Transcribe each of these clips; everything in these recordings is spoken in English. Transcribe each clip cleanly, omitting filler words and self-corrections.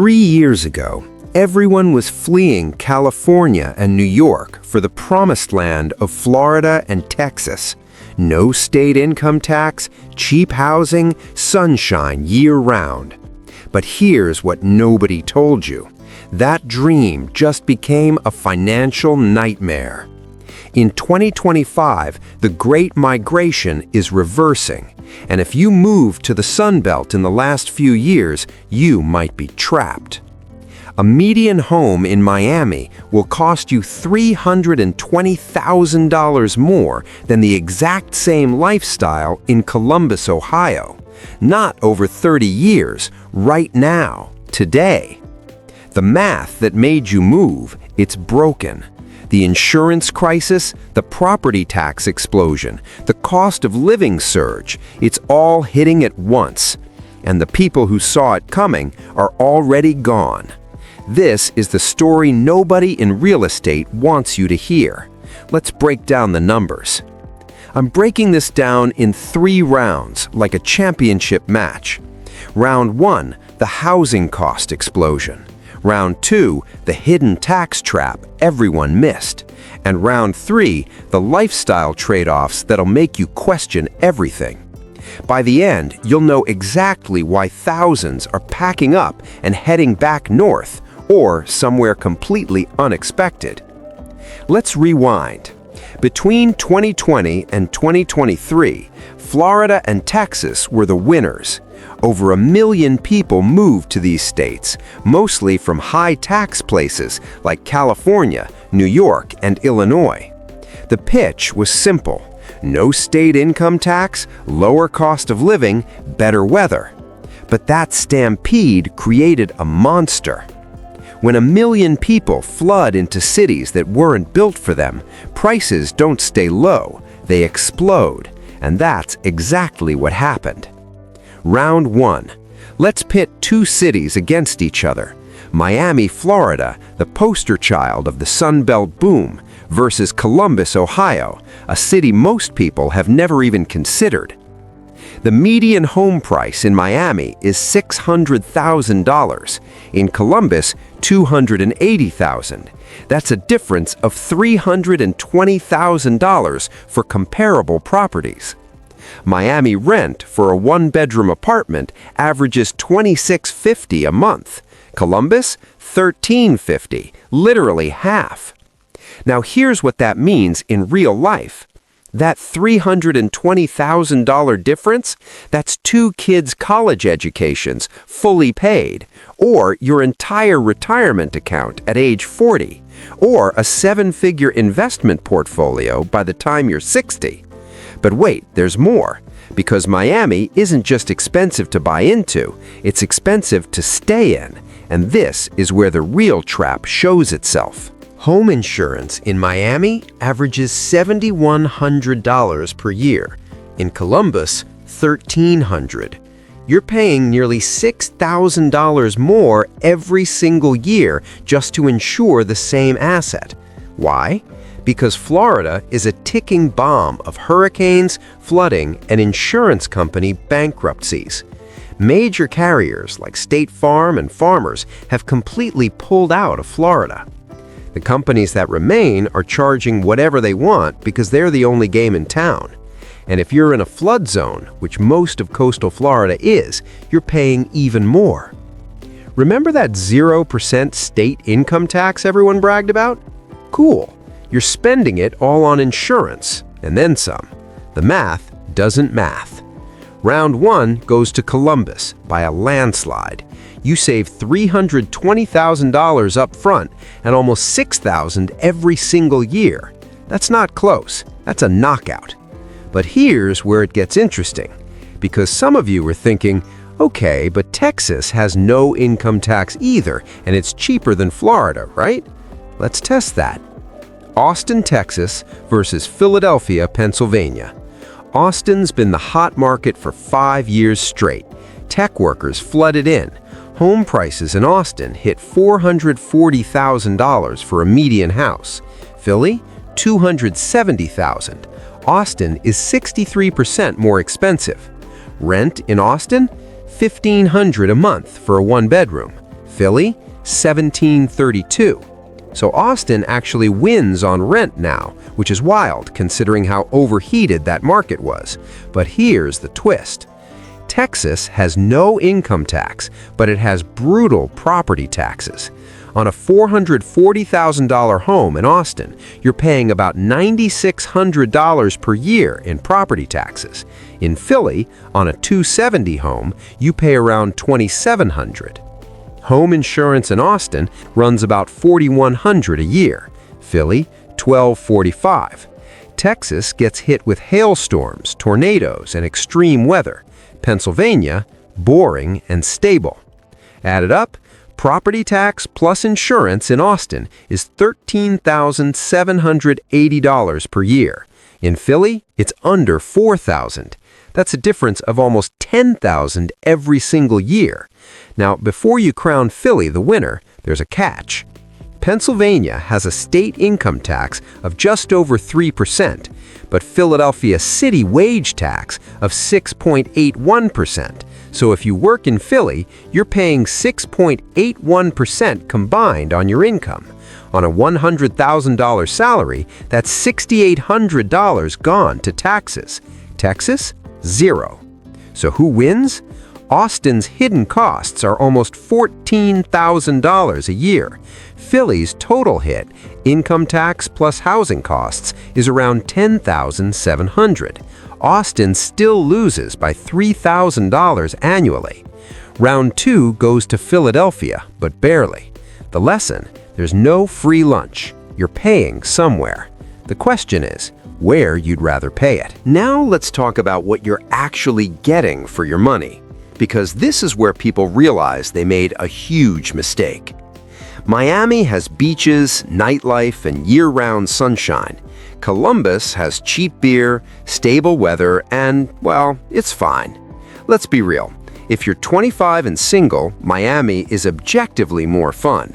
3 years ago, everyone was fleeing California and New York for the promised land of Florida and Texas. No state income tax, cheap housing, sunshine year-round. But here's what nobody told you. That dream just became a financial nightmare. In 2025, the Great Migration is reversing, and if you moved to the Sunbelt in the last few years, you might be trapped. A median home in Miami will cost you $320,000 more than the exact same lifestyle in Columbus, Ohio. Not over 30 years, right now, today. The math that made you move, it's broken. The insurance crisis, the property tax explosion, the cost of living surge, it's all hitting at once. And the people who saw it coming are already gone. This is the story nobody in real estate wants you to hear. Let's break down the numbers. I'm breaking this down in 3 rounds, like a championship match. Round 1, the housing cost explosion. Round 2, the hidden tax trap everyone missed. And round 3, the lifestyle trade-offs that'll make you question everything. By the end, you'll know exactly why thousands are packing up and heading back north, or somewhere completely unexpected. Let's rewind. Between 2020 and 2023, Florida and Texas were the winners. Over 1 million people moved to these states, mostly from high-tax places like California, New York, and Illinois. The pitch was simple. No state income tax, lower cost of living, better weather. But that stampede created a monster. When 1 million people flood into cities that weren't built for them, prices don't stay low, they explode. And that's exactly what happened. Round 1. Let's pit 2 cities against each other. Miami, Florida, the poster child of the Sunbelt boom, versus Columbus, Ohio, a city most people have never even considered. The median home price in Miami is $600,000. In Columbus, $280,000. That's a difference of $320,000 for comparable properties. Miami rent for a 1-bedroom apartment averages $26.50 a month. Columbus, $13.50, literally half. Now here's what that means in real life. That $320,000 difference, that's 2 kids' college educations fully paid, or your entire retirement account at age 40, or a 7-figure investment portfolio by the time you're 60. But wait, there's more, because Miami isn't just expensive to buy into, it's expensive to stay in, and this is where the real trap shows itself. Home insurance in Miami averages $7,100 per year. In Columbus, $1,300. You're paying nearly $6,000 more every single year just to insure the same asset. Why? Because Florida is a ticking bomb of hurricanes, flooding, and insurance company bankruptcies. Major carriers like State Farm and Farmers have completely pulled out of Florida. The companies that remain are charging whatever they want because they're the only game in town. And if you're in a flood zone, which most of coastal Florida is, you're paying even more. Remember that 0% state income tax everyone bragged about? Cool. You're spending it all on insurance, and then some. The math doesn't math. Round 1 goes to Columbus by a landslide. You save $320,000 up front and almost $6,000 every single year. That's not close. That's a knockout. But here's where it gets interesting, because some of you are thinking, okay, but Texas has no income tax either, and it's cheaper than Florida, right? Let's test that. Austin, Texas versus Philadelphia, Pennsylvania. Austin's been the hot market for 5 years straight. Tech workers flooded in. Home prices in Austin hit $440,000 for a median house. Philly, $270,000. Austin is 63% more expensive. Rent in Austin, $1,500 a month for a 1-bedroom. Philly, 1732. So Austin actually wins on rent now, which is wild considering how overheated that market was. But here's the twist. Texas has no income tax, but it has brutal property taxes. On a $440,000 home in Austin, you're paying about $9,600 per year in property taxes. In Philly, on a $270,000 home, you pay around $2,700. Home insurance in Austin runs about $4,100 a year. Philly, $1,245. Texas gets hit with hailstorms, tornadoes, and extreme weather. Pennsylvania, boring and stable. Added up, property tax plus insurance in Austin is $13,780 per year. In Philly, it's under $4,000. That's a difference of almost $10,000 every single year. Now, before you crown Philly the winner, there's a catch. Pennsylvania has a state income tax of just over 3%, but Philadelphia city wage tax of 6.81%. So if you work in Philly, you're paying 6.81% combined on your income. On a $100,000 salary, that's $6,800 gone to taxes. Texas, zero. So who wins? Austin's hidden costs are almost $14,000 a year. Philly's total hit, income tax plus housing costs, is around $10,700. Austin still loses by $3,000 annually. Round 2 goes to Philadelphia, but barely. The lesson: there's no free lunch. You're paying somewhere. The question is, where you'd rather pay it. Now let's talk about what you're actually getting for your money, because this is where people realize they made a huge mistake. Miami has beaches, nightlife, and year-round sunshine. Columbus has cheap beer, stable weather, and, well, it's fine. Let's be real. If you're 25 and single, Miami is objectively more fun.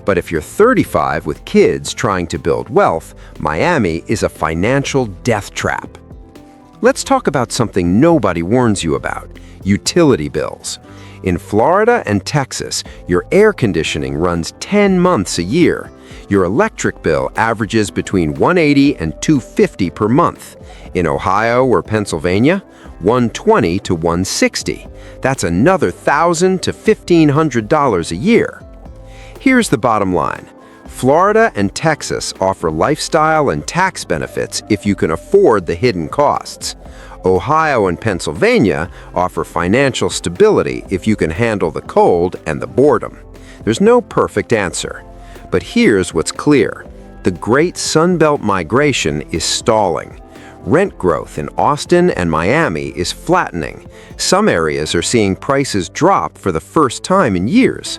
But if you're 35 with kids trying to build wealth, Miami is a financial death trap. Let's talk about something nobody warns you about: utility bills. In Florida and Texas, your air conditioning runs 10 months a year. Your electric bill averages between $180 and $250 per month. In Ohio or Pennsylvania, $120 to $160. That's another $1,000 to $1,500 a year. Here's the bottom line. Florida and Texas offer lifestyle and tax benefits if you can afford the hidden costs. Ohio and Pennsylvania offer financial stability if you can handle the cold and the boredom. There's no perfect answer. But here's what's clear. The great Sunbelt migration is stalling. Rent growth in Austin and Miami is flattening. Some areas are seeing prices drop for the first time in years.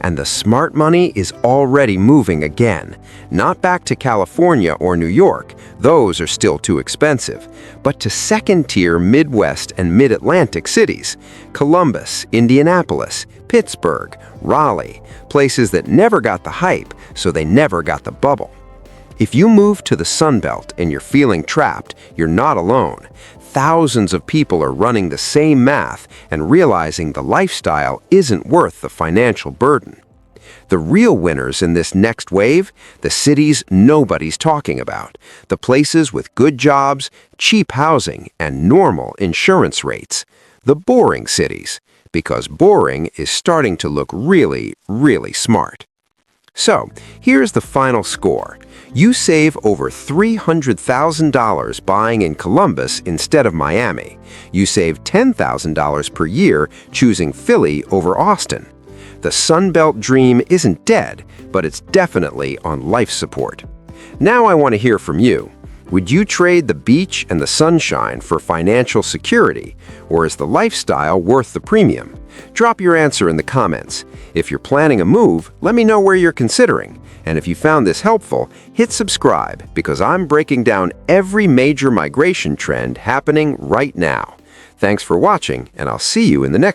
And the smart money is already moving again. Not back to California or New York, those are still too expensive, but to second-tier Midwest and Mid-Atlantic cities. Columbus, Indianapolis, Pittsburgh, Raleigh, places that never got the hype, so they never got the bubble. If you move to the Sunbelt and you're feeling trapped, you're not alone. Thousands of people are running the same math and realizing the lifestyle isn't worth the financial burden. The real winners in this next wave, the cities nobody's talking about, the places with good jobs, cheap housing, and normal insurance rates. The boring cities, because boring is starting to look really, really smart. So, here's the final score. You save over $300,000 buying in Columbus instead of Miami. You save $10,000 per year choosing Philly over Austin. The Sunbelt dream isn't dead, but it's definitely on life support. Now I want to hear from you. Would you trade the beach and the sunshine for financial security, or is the lifestyle worth the premium? Drop your answer in the comments. If you're planning a move, let me know where you're considering. And if you found this helpful, hit subscribe, because I'm breaking down every major migration trend happening right now. Thanks for watching, and I'll see you in the next